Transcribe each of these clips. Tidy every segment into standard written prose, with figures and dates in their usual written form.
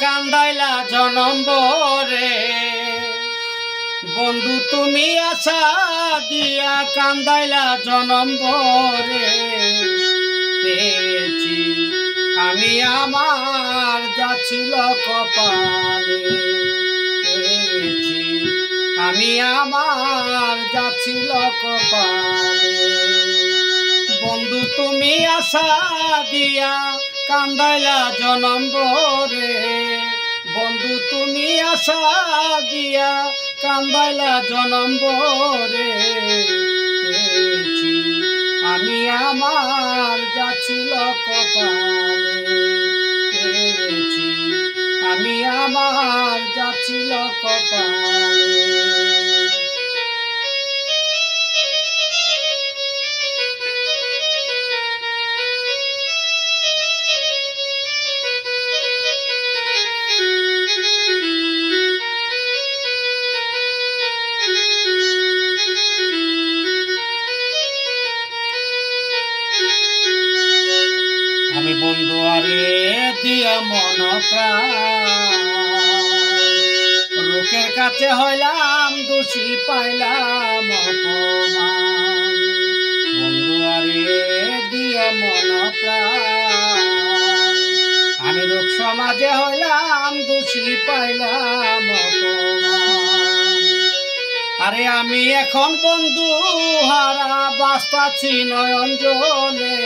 কান্দাইলা জনম ভরে বন্ধু তুমি আশা দিয়া কান্দাইলা জনম ভরে পেয়েছি আমি আমার যা ছিল কপালে পেয়েছি আমি আমার যা ছিল কপালে বন্ধু তুমি আশা দিয়া কান্দাইলা জনম ভরে বন্ধু তুমি আশা দিয়া কান্দাইলা জনম ভরে পেয়েছি আমি আমার যা ছিল কপালে পেয়েছি আমি আমার যা ছিল কপালে। আমি বন্ধু আরে দিয়া মন প্রাণ লোকের কাছে হইলাম দোষী পাইলাম অপমান বন্ধু আরে দিয়া মন প্রাণ আমি লোক সমাজে হইলাম দোষী পাইলাম অপমান আরে আমি এখন বন্ধু হারা বাস্তাছি নয়ন জলে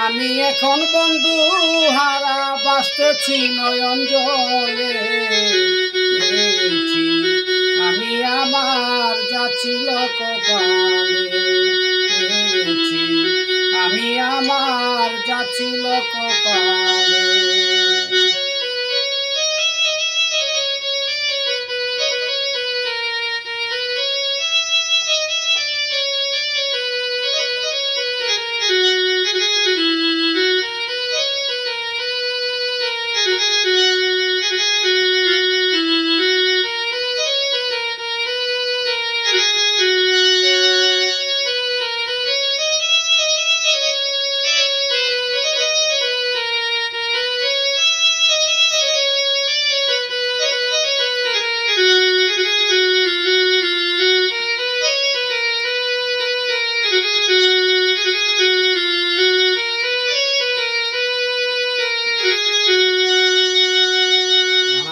আমি এখন বন্ধু হারা বাসতেছি নয়ন জলে পেয়েছি আমি আমার যা ছিল কপালে পেয়েছি আমি আমার যা ছিল কপালে।